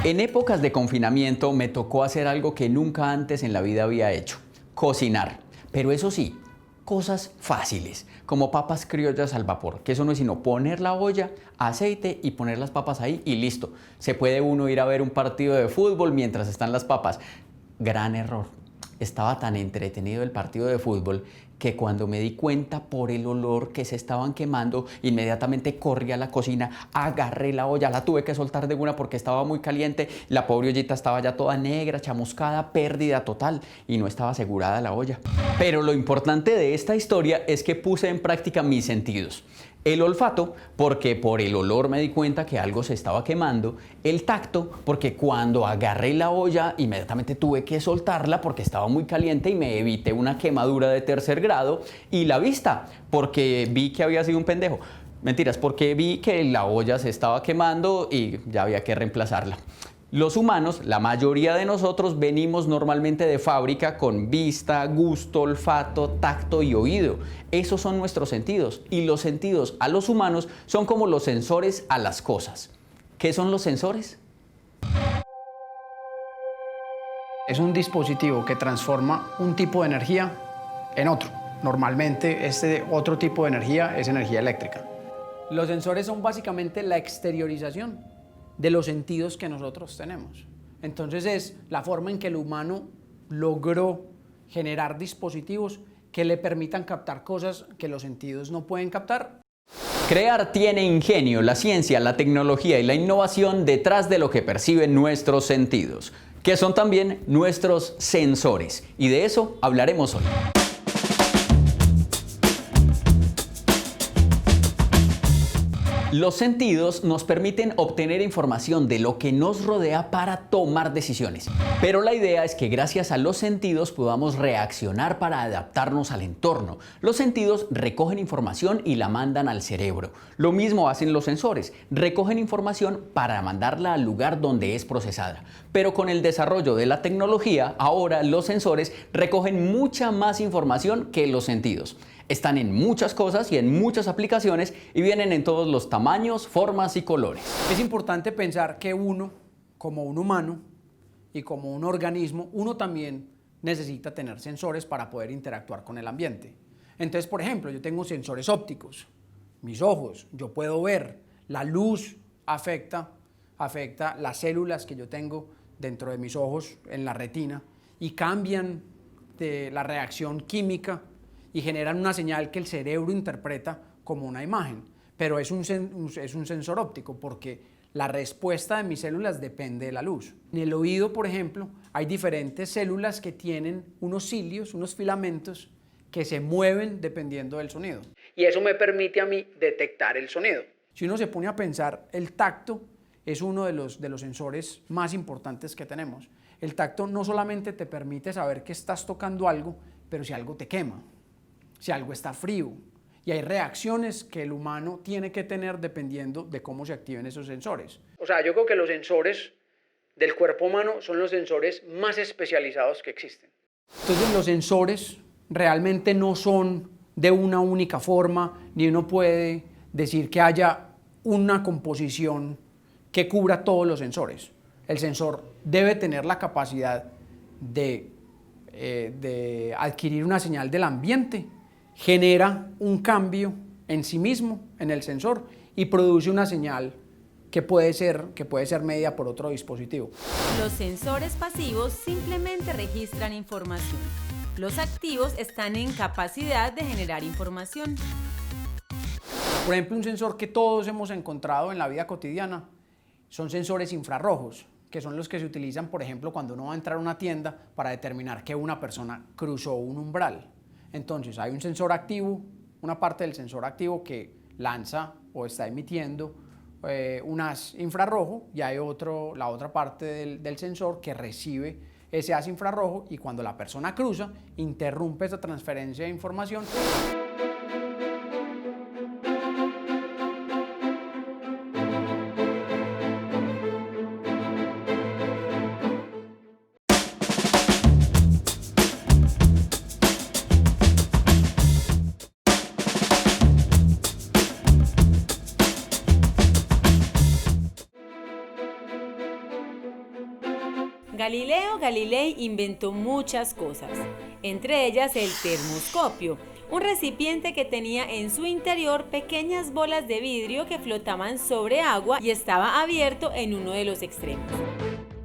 En épocas de confinamiento me tocó hacer algo que nunca antes en la vida había hecho: cocinar. Pero eso sí, cosas fáciles, como papas criollas al vapor, que eso no es sino poner la olla, aceite y poner las papas ahí y listo. Se puede uno ir a ver un partido de fútbol mientras están las papas. Gran error. Estaba tan entretenido el partido de fútbol que cuando me di cuenta por el olor que se estaban quemando, inmediatamente corrí a la cocina, agarré la olla, la tuve que soltar de una porque estaba muy caliente, la pobre ollita estaba ya toda negra, chamuscada, pérdida total y no estaba asegurada la olla. Pero lo importante de esta historia es que puse en práctica mis sentidos. El olfato, porque por el olor me di cuenta que algo se estaba quemando. El tacto, porque cuando agarré la olla inmediatamente tuve que soltarla porque estaba muy caliente y me evité una quemadura de tercer grado. Y la vista, porque vi que había sido un pendejo. Mentiras, porque vi que la olla se estaba quemando y ya había que reemplazarla. Los humanos, la mayoría de nosotros, venimos normalmente de fábrica con vista, gusto, olfato, tacto y oído. Esos son nuestros sentidos, y los sentidos a los humanos son como los sensores a las cosas. ¿Qué son los sensores? Es un dispositivo que transforma un tipo de energía en otro. Normalmente este otro tipo de energía es energía eléctrica. Los sensores son básicamente la exteriorización de los sentidos que nosotros tenemos. Entonces es la forma en que el humano logró generar dispositivos que le permitan captar cosas que los sentidos no pueden captar. Crear tiene ingenio, la ciencia, la tecnología y la innovación detrás de lo que perciben nuestros sentidos, que son también nuestros sensores. Y de eso hablaremos hoy. Los sentidos nos permiten obtener información de lo que nos rodea para tomar decisiones. Pero la idea es que gracias a los sentidos podamos reaccionar para adaptarnos al entorno. Los sentidos recogen información y la mandan al cerebro. Lo mismo hacen los sensores. Recogen información para mandarla al lugar donde es procesada. Pero con el desarrollo de la tecnología, ahora los sensores recogen mucha más información que los sentidos. Están en muchas cosas y en muchas aplicaciones y vienen en todos los tamaños, formas y colores. Es importante pensar que uno, como un humano y como un organismo, uno también necesita tener sensores para poder interactuar con el ambiente. Entonces, por ejemplo, yo tengo sensores ópticos, mis ojos, yo puedo ver, la luz afecta las células que yo tengo dentro de mis ojos en la retina y cambian de la reacción química y generan una señal que el cerebro interpreta como una imagen. Pero es un sensor óptico porque la respuesta de mis células depende de la luz. En el oído, por ejemplo, hay diferentes células que tienen unos cilios, unos filamentos que se mueven dependiendo del sonido. Y eso me permite a mí detectar el sonido. Si uno se pone a pensar, el tacto es uno de los sensores más importantes que tenemos. El tacto no solamente te permite saber que estás tocando algo, pero si algo te quema, si algo está frío, y hay reacciones que el humano tiene que tener dependiendo de cómo se activen esos sensores. O sea, yo creo que los sensores del cuerpo humano son los sensores más especializados que existen. Entonces los sensores realmente no son de una única forma, ni uno puede decir que haya una composición que cubra todos los sensores. El sensor debe tener la capacidad de adquirir una señal del ambiente, genera un cambio en sí mismo, en el sensor, y produce una señal que puede ser medida por otro dispositivo. Los sensores pasivos simplemente registran información. Los activos están en capacidad de generar información. Por ejemplo, un sensor que todos hemos encontrado en la vida cotidiana son sensores infrarrojos, que son los que se utilizan, por ejemplo, cuando uno va a entrar a una tienda para determinar que una persona cruzó un umbral. Entonces hay un sensor activo, una parte del sensor activo que lanza o está emitiendo un haz infrarrojo, y hay la otra parte del sensor que recibe ese haz infrarrojo, y cuando la persona cruza, interrumpe esa transferencia de información. Galileo Galilei inventó muchas cosas, entre ellas el termoscopio, un recipiente que tenía en su interior pequeñas bolas de vidrio que flotaban sobre agua y estaba abierto en uno de los extremos.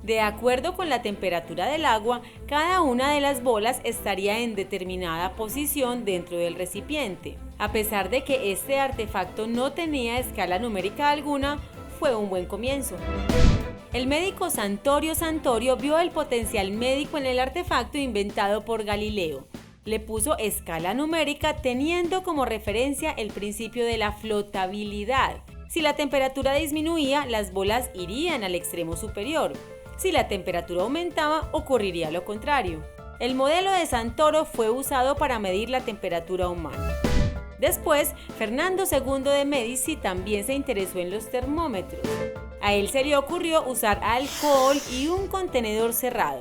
De acuerdo con la temperatura del agua, cada una de las bolas estaría en determinada posición dentro del recipiente. A pesar de que este artefacto no tenía escala numérica alguna, fue un buen comienzo. El médico Santorio Santorio vio el potencial médico en el artefacto inventado por Galileo. Le puso escala numérica teniendo como referencia el principio de la flotabilidad. Si la temperatura disminuía, las bolas irían al extremo superior. Si la temperatura aumentaba, ocurriría lo contrario. El modelo de Santoro fue usado para medir la temperatura humana. Después, Fernando II de Medici también se interesó en los termómetros. A él se le ocurrió usar alcohol y un contenedor cerrado,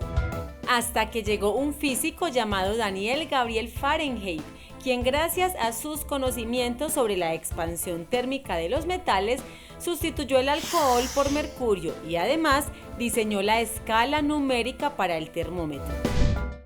hasta que llegó un físico llamado Daniel Gabriel Fahrenheit, quien gracias a sus conocimientos sobre la expansión térmica de los metales, sustituyó el alcohol por mercurio y además diseñó la escala numérica para el termómetro.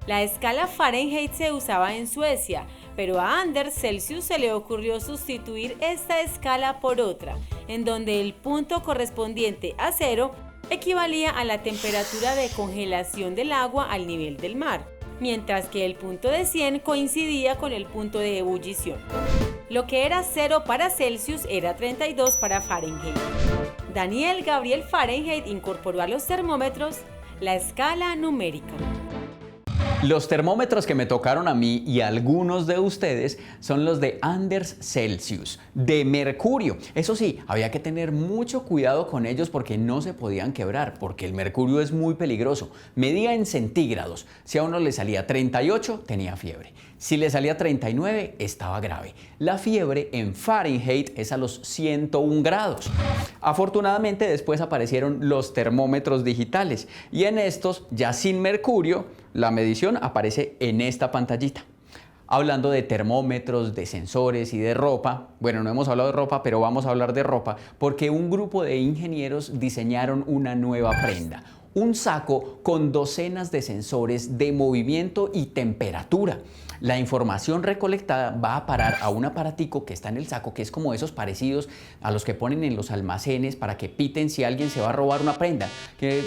La escala Fahrenheit se usaba en Suecia, pero a Anders Celsius se le ocurrió sustituir esta escala por otra, en donde el punto correspondiente a 0 equivalía a la temperatura de congelación del agua al nivel del mar, mientras que el punto de 100 coincidía con el punto de ebullición. Lo que era 0 para Celsius era 32 para Fahrenheit. Daniel Gabriel Fahrenheit incorporó a los termómetros la escala numérica. Los termómetros que me tocaron a mí y a algunos de ustedes son los de Anders Celsius, de mercurio. Eso sí, había que tener mucho cuidado con ellos porque no se podían quebrar, porque el mercurio es muy peligroso. Medía en centígrados. Si a uno le salía 38, tenía fiebre. Si le salía 39, estaba grave. La fiebre en Fahrenheit es a los 101 grados. Afortunadamente después aparecieron los termómetros digitales y en estos, ya sin mercurio, la medición aparece en esta pantallita. Hablando de termómetros, de sensores y de ropa, bueno, no hemos hablado de ropa, pero vamos a hablar de ropa porque un grupo de ingenieros diseñaron una nueva prenda. Un saco con docenas de sensores de movimiento y temperatura. La información recolectada va a parar a un aparatico que está en el saco, que es como esos parecidos a los que ponen en los almacenes para que piten si alguien se va a robar una prenda. Que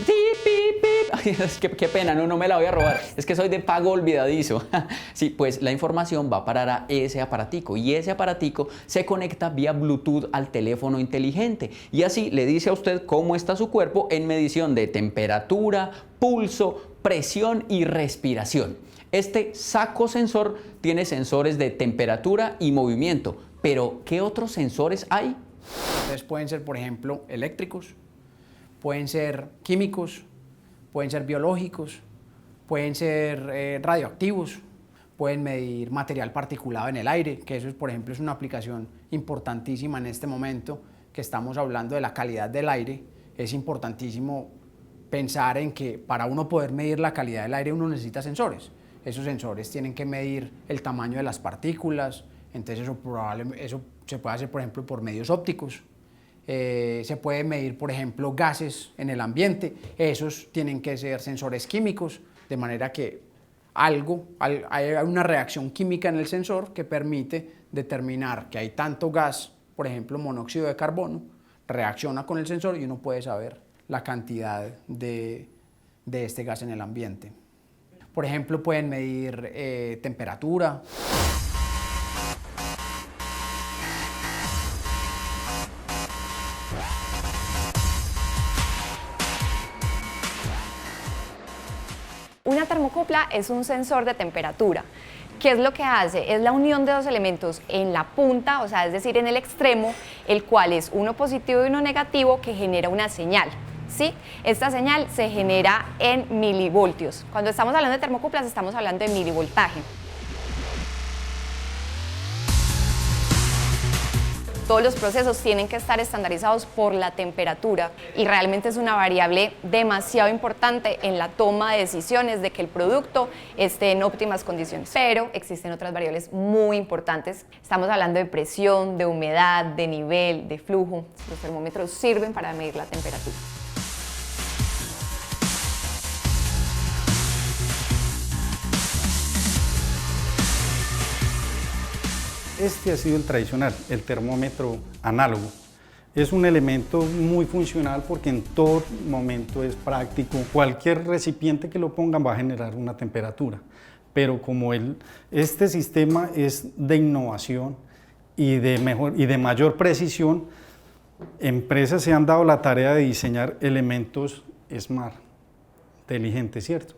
qué pena, no me la voy a robar, es que soy de pago olvidadizo. Sí, pues la información va a parar a ese aparatico y ese aparatico se conecta vía Bluetooth al teléfono inteligente y así le dice a usted cómo está su cuerpo en medición de temperatura, pulso, presión y respiración. Este saco sensor tiene sensores de temperatura y movimiento, pero ¿qué otros sensores hay? Entonces pueden ser, por ejemplo, eléctricos, pueden ser químicos, pueden ser biológicos, pueden ser radioactivos, pueden medir material particulado en el aire, que eso, por ejemplo, es una aplicación importantísima en este momento que estamos hablando de la calidad del aire. Es importantísimo pensar en que para uno poder medir la calidad del aire uno necesita sensores. Esos sensores tienen que medir el tamaño de las partículas, entonces eso se puede hacer, por ejemplo, por medios ópticos. Se puede medir, por ejemplo, gases en el ambiente. Esos tienen que ser sensores químicos, de manera que hay una reacción química en el sensor que permite determinar que hay tanto gas, por ejemplo, monóxido de carbono, reacciona con el sensor y uno puede saber la cantidad de este gas en el ambiente. Por ejemplo, pueden medir temperatura. Una termocupla es un sensor de temperatura. ¿Qué es lo que hace? Es la unión de dos elementos en la punta, o sea, es decir, en el extremo, el cual es uno positivo y uno negativo que genera una señal. ¿Sí? Esta señal se genera en milivoltios. Cuando estamos hablando de termocuplas estamos hablando de milivoltaje. Todos los procesos tienen que estar estandarizados por la temperatura y realmente es una variable demasiado importante en la toma de decisiones de que el producto esté en óptimas condiciones. Pero existen otras variables muy importantes. Estamos hablando de presión, de humedad, de nivel, de flujo. Los termómetros sirven para medir la temperatura. Este ha sido el tradicional, el termómetro análogo. Es un elemento muy funcional porque en todo momento es práctico. Cualquier recipiente que lo pongan va a generar una temperatura. Pero como este sistema es de innovación y de mayor precisión, empresas se han dado la tarea de diseñar elementos smart, inteligentes, ¿cierto?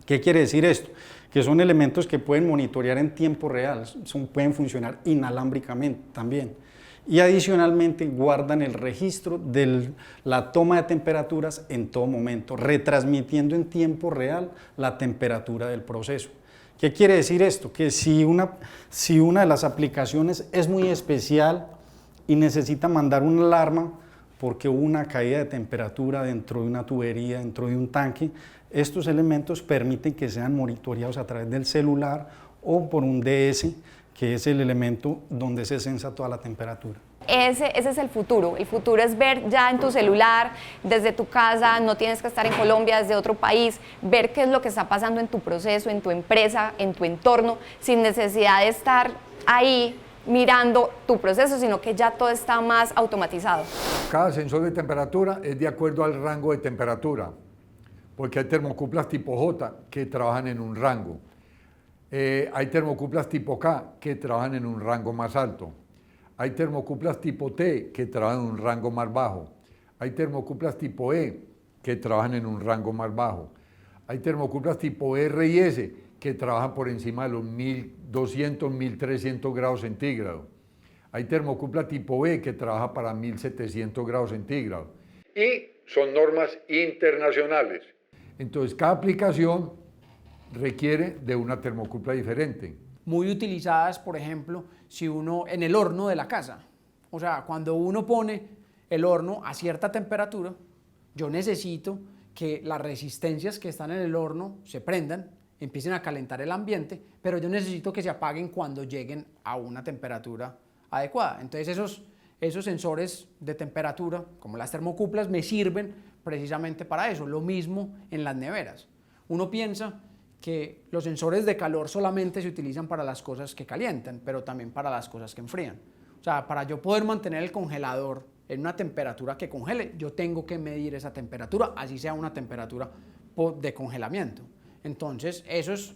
¿Qué quiere decir esto? Que son elementos que pueden monitorear en tiempo real, pueden funcionar inalámbricamente también. Y adicionalmente guardan el registro de la toma de temperaturas en todo momento, retransmitiendo en tiempo real la temperatura del proceso. ¿Qué quiere decir esto? Que si una de las aplicaciones es muy especial y necesita mandar una alarma porque hubo una caída de temperatura dentro de una tubería, dentro de un tanque, estos elementos permiten que sean monitoreados a través del celular o por un DS, que es el elemento donde se sensa toda la temperatura. Ese es el futuro es ver ya en tu celular, desde tu casa, no tienes que estar en Colombia, desde otro país, ver qué es lo que está pasando en tu proceso, en tu empresa, en tu entorno, sin necesidad de estar ahí mirando tu proceso, sino que ya todo está más automatizado. Cada sensor de temperatura es de acuerdo al rango de temperatura, porque hay termocuplas tipo J que trabajan en un rango. Hay termocuplas tipo K que trabajan en un rango más alto. Hay termocuplas tipo T que trabajan en un rango más bajo. Hay termocuplas tipo E que trabajan en un rango más bajo. Hay termocuplas tipo R y S que trabajan por encima de los 1200, 1300 grados centígrados. Hay termocupla tipo B que trabaja para 1700 grados centígrados. Y son normas internacionales. Entonces, cada aplicación requiere de una termocupla diferente. Muy utilizadas, por ejemplo, si uno en el horno de la casa. O sea, cuando uno pone el horno a cierta temperatura, yo necesito que las resistencias que están en el horno se prendan, empiecen a calentar el ambiente, pero yo necesito que se apaguen cuando lleguen a una temperatura adecuada. Entonces esos sensores de temperatura, como las termocuplas, me sirven precisamente para eso. Lo mismo en las neveras. Uno piensa que los sensores de calor solamente se utilizan para las cosas que calientan, pero también para las cosas que enfrían. O sea, para yo poder mantener el congelador en una temperatura que congele, yo tengo que medir esa temperatura, así sea una temperatura de congelamiento. Entonces, esos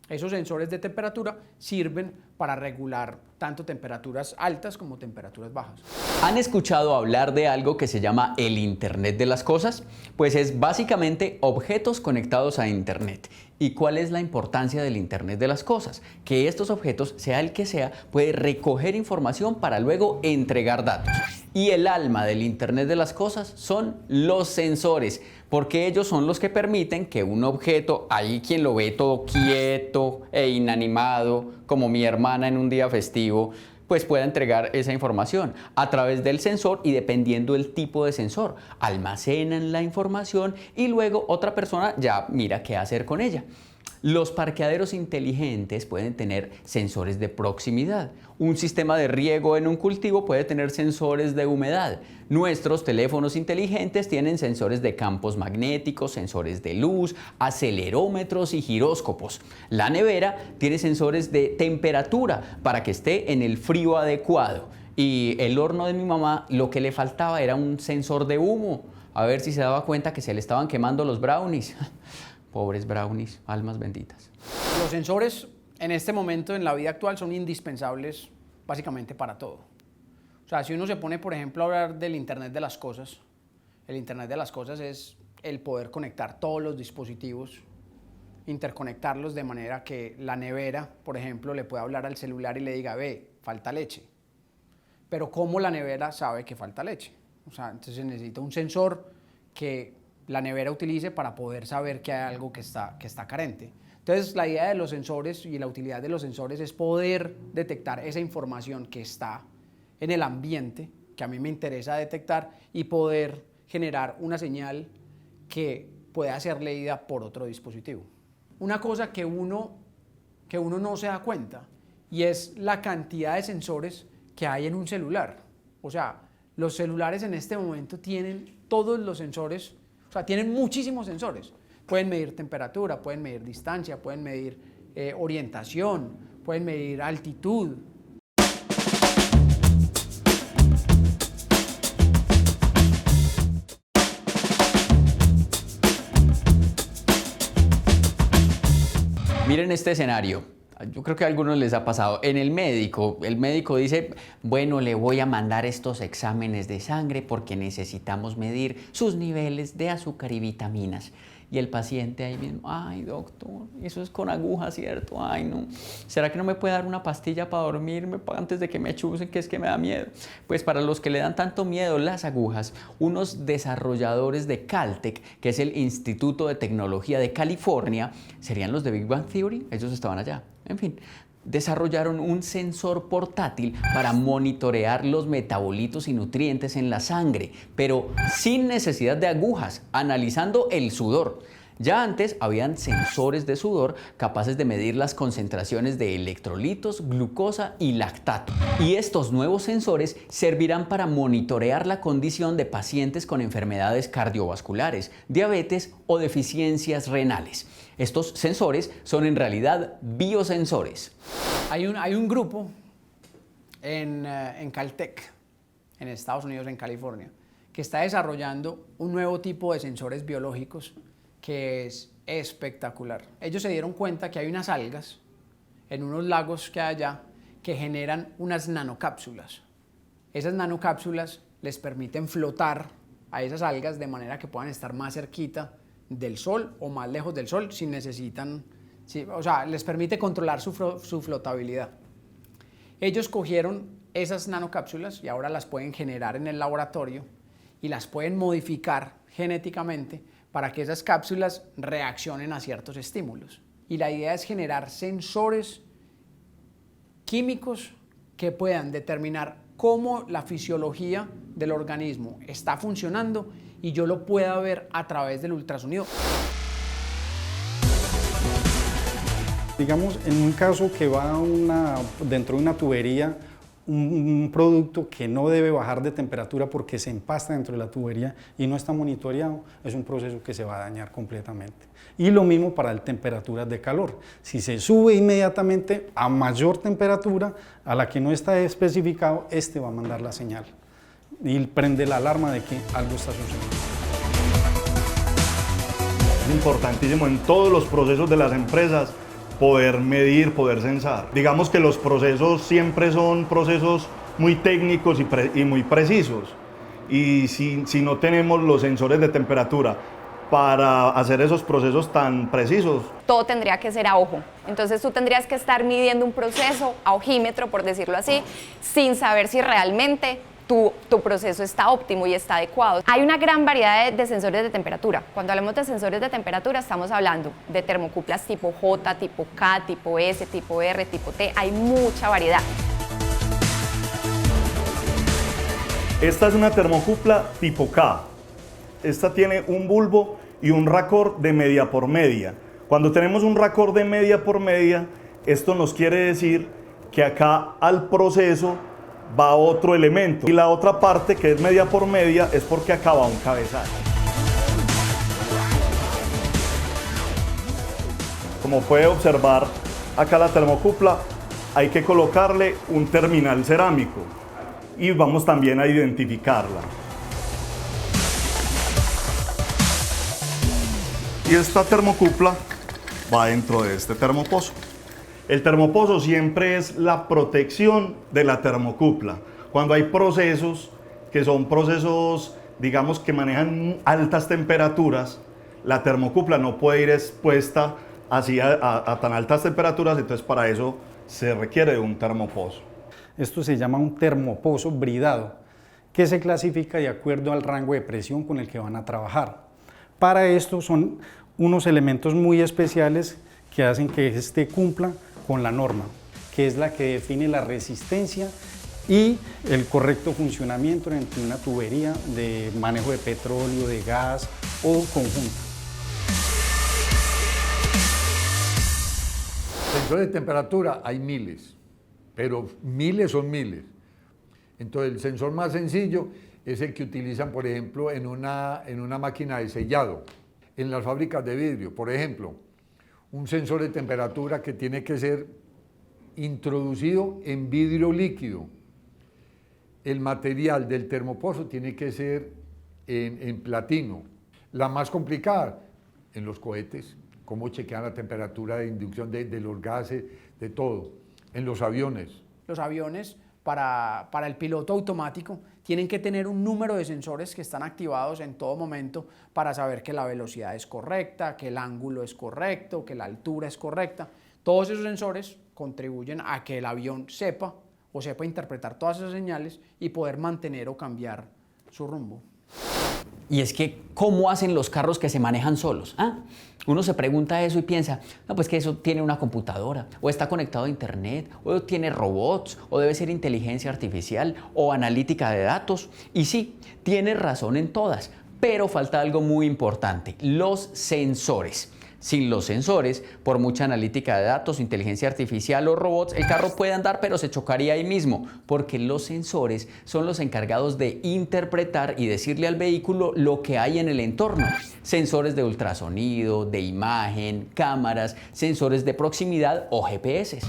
sensores de temperatura sirven para regular tanto temperaturas altas como temperaturas bajas. ¿Han escuchado hablar de algo que se llama el Internet de las Cosas? Pues es básicamente objetos conectados a Internet. ¿Y cuál es la importancia del Internet de las Cosas? Que estos objetos, sea el que sea, puede recoger información para luego entregar datos. Y el alma del Internet de las Cosas son los sensores, porque ellos son los que permiten que un objeto, hay quien lo ve todo quieto e inanimado, como mi hermana en un día festivo, pues pueda entregar esa información a través del sensor y dependiendo del tipo de sensor. Almacenan la información y luego otra persona ya mira qué hacer con ella. Los parqueaderos inteligentes pueden tener sensores de proximidad. Un sistema de riego en un cultivo puede tener sensores de humedad. Nuestros teléfonos inteligentes tienen sensores de campos magnéticos, sensores de luz, acelerómetros y giróscopos. La nevera tiene sensores de temperatura para que esté en el frío adecuado. Y el horno de mi mamá, lo que le faltaba era un sensor de humo. A ver si se daba cuenta que se le estaban quemando los brownies. Pobres brownies, almas benditas. Los sensores en este momento en la vida actual son indispensables básicamente para todo. O sea, si uno se pone, por ejemplo, a hablar del Internet de las Cosas, el Internet de las Cosas es el poder conectar todos los dispositivos, interconectarlos de manera que la nevera, por ejemplo, le pueda hablar al celular y le diga, ve, falta leche. Pero ¿cómo la nevera sabe que falta leche? O sea, entonces necesita un sensor que la nevera utilice para poder saber que hay algo que está carente. Entonces, la idea de los sensores y la utilidad de los sensores es poder detectar esa información que está en el ambiente, que a mí me interesa detectar, y poder generar una señal que pueda ser leída por otro dispositivo. Una cosa que uno no se da cuenta, y es la cantidad de sensores que hay en un celular. O sea, los celulares en este momento tienen todos los sensores. O sea, tienen muchísimos sensores. Pueden medir temperatura, pueden medir distancia, pueden medir orientación, pueden medir altitud. Miren este escenario. Yo creo que a algunos les ha pasado. En el médico dice, bueno, le voy a mandar estos exámenes de sangre porque necesitamos medir sus niveles de azúcar y vitaminas. Y el paciente ahí mismo, ay doctor, eso es con aguja, ¿cierto? Ay no, ¿será que no me puede dar una pastilla para dormirme antes de que me chusen, que es que me da miedo? Pues para los que le dan tanto miedo las agujas, unos desarrolladores de Caltech, que es el Instituto de Tecnología de California, serían los de Big Bang Theory, ellos estaban allá, en fin. Desarrollaron un sensor portátil para monitorear los metabolitos y nutrientes en la sangre, pero sin necesidad de agujas, analizando el sudor. Ya antes habían sensores de sudor capaces de medir las concentraciones de electrolitos, glucosa y lactato. Y estos nuevos sensores servirán para monitorear la condición de pacientes con enfermedades cardiovasculares, diabetes o deficiencias renales. Estos sensores son en realidad biosensores. Hay un grupo en Caltech, en Estados Unidos, en California, que está desarrollando un nuevo tipo de sensores biológicos que es espectacular. Ellos se dieron cuenta que hay unas algas en unos lagos que hay allá que generan unas nanocápsulas. Esas nanocápsulas les permiten flotar a esas algas de manera que puedan estar más cerquita del sol o más lejos del sol si necesitan, o sea, les permite controlar su flotabilidad. Ellos cogieron esas nanocápsulas y ahora las pueden generar en el laboratorio y las pueden modificar genéticamente para que esas cápsulas reaccionen a ciertos estímulos. Y la idea es generar sensores químicos que puedan determinar cómo la fisiología del organismo está funcionando y yo lo pueda ver a través del ultrasonido. Digamos, en un caso que va dentro de una tubería, un producto que no debe bajar de temperatura porque se empasta dentro de la tubería y no está monitoreado, es un proceso que se va a dañar completamente. Y lo mismo para las temperaturas de calor. Si se sube inmediatamente a mayor temperatura, a la que no está especificado, este va a mandar la señal y prende la alarma de que algo está sucediendo. Es importantísimo en todos los procesos de las empresas poder medir, poder censar. Digamos que los procesos siempre son procesos muy técnicos y muy precisos. Y si no tenemos los sensores de temperatura para hacer esos procesos tan precisos. Todo tendría que ser a ojo. Entonces tú tendrías que estar midiendo un proceso a ojímetro, por decirlo así, sin saber si realmente tu proceso está óptimo y está adecuado. Hay una gran variedad de sensores de temperatura. Cuando hablamos de sensores de temperatura estamos hablando de termocuplas tipo J, tipo K, tipo S, tipo R, tipo T. Hay mucha variedad. Esta es una termocupla tipo K. Esta tiene un bulbo y un raccord de media por media. Cuando tenemos un raccord de media por media, esto nos quiere decir que acá al proceso va otro elemento. Y la otra parte, que es media por media, es porque acá va un cabezal. Como puede observar, acá la termocupla hay que colocarle un terminal cerámico y vamos también a identificarla. Y esta termocupla va dentro de este termopozo. El termopozo siempre es la protección de la termocupla. Cuando hay procesos que son procesos, digamos, que manejan altas temperaturas, la termocupla no puede ir expuesta así a tan altas temperaturas, entonces para eso se requiere de un termopozo. Esto se llama un termopozo bridado, que se clasifica de acuerdo al rango de presión con el que van a trabajar. Para esto son unos elementos muy especiales que hacen que este cumpla con la norma, que es la que define la resistencia y el correcto funcionamiento entre una tubería de manejo de petróleo, de gas o conjunto. Sensores de temperatura hay miles, pero miles son miles. Entonces el sensor más sencillo es el que utilizan, por ejemplo, en una máquina de sellado, en las fábricas de vidrio, por ejemplo. Un sensor de temperatura que tiene que ser introducido en vidrio líquido. El material del termopozo tiene que ser en platino. La más complicada, en los cohetes, cómo chequean la temperatura de inducción de los gases, de todo. En los aviones. Los aviones, para el piloto automático, tienen que tener un número de sensores que están activados en todo momento para saber que la velocidad es correcta, que el ángulo es correcto, que la altura es correcta. Todos esos sensores contribuyen a que el avión sepa interpretar todas esas señales y poder mantener o cambiar su rumbo. Y es que, ¿cómo hacen los carros que se manejan solos? Uno se pregunta eso y piensa, no, pues que eso tiene una computadora, o está conectado a internet, o tiene robots, o debe ser inteligencia artificial, o analítica de datos. Y sí, tiene razón en todas, pero falta algo muy importante, los sensores. Sin los sensores, por mucha analítica de datos, inteligencia artificial o robots, el carro puede andar pero se chocaría ahí mismo, porque los sensores son los encargados de interpretar y decirle al vehículo lo que hay en el entorno. Sensores de ultrasonido, de imagen, cámaras, sensores de proximidad o GPS.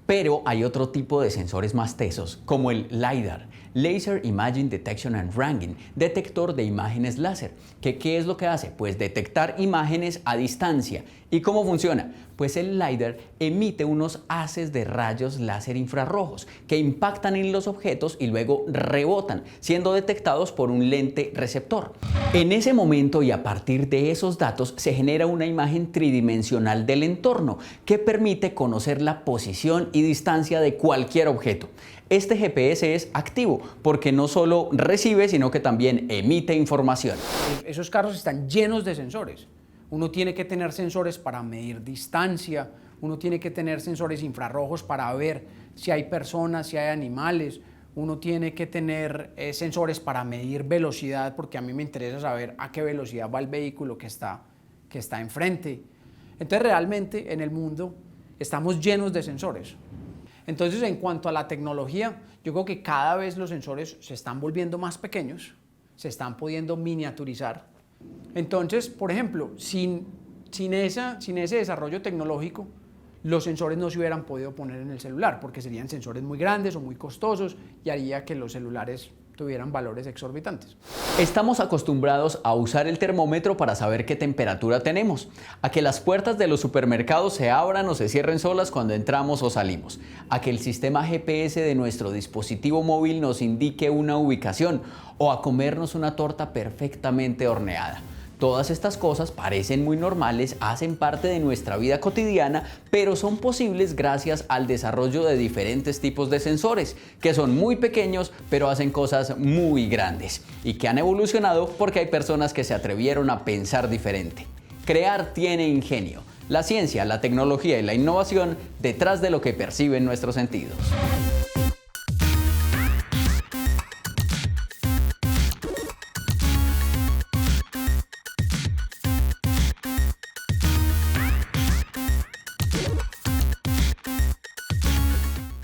Pero hay otro tipo de sensores más tesos, como el LiDAR, Laser Imaging Detection and Ranging, detector de imágenes láser. ¿Qué es lo que hace? Pues detectar imágenes a distancia. ¿Y cómo funciona? Pues el LiDAR emite unos haces de rayos láser infrarrojos que impactan en los objetos y luego rebotan, siendo detectados por un lente receptor. En ese momento y a partir de esos datos se genera una imagen tridimensional del entorno que permite conocer la posición y distancia de cualquier objeto. Este GPS es activo porque no solo recibe, sino que también emite información. Esos carros están llenos de sensores. Uno tiene que tener sensores para medir distancia, uno tiene que tener sensores infrarrojos para ver si hay personas, si hay animales, uno tiene que tener sensores para medir velocidad, porque a mí me interesa saber a qué velocidad va el vehículo que está enfrente. Entonces realmente en el mundo estamos llenos de sensores. Entonces, en cuanto a la tecnología, yo creo que cada vez los sensores se están volviendo más pequeños, se están pudiendo miniaturizar. Entonces, por ejemplo, sin ese desarrollo tecnológico, los sensores no se hubieran podido poner en el celular, porque serían sensores muy grandes o muy costosos y haría que los celulares tuvieran valores exorbitantes. Estamos acostumbrados a usar el termómetro para saber qué temperatura tenemos, a que las puertas de los supermercados se abran o se cierren solas cuando entramos o salimos, a que el sistema GPS de nuestro dispositivo móvil nos indique una ubicación o a comernos una torta perfectamente horneada. Todas estas cosas parecen muy normales, hacen parte de nuestra vida cotidiana, pero son posibles gracias al desarrollo de diferentes tipos de sensores, que son muy pequeños, pero hacen cosas muy grandes, y que han evolucionado porque hay personas que se atrevieron a pensar diferente. Crear tiene ingenio. La ciencia, la tecnología y la innovación detrás de lo que perciben nuestros sentidos.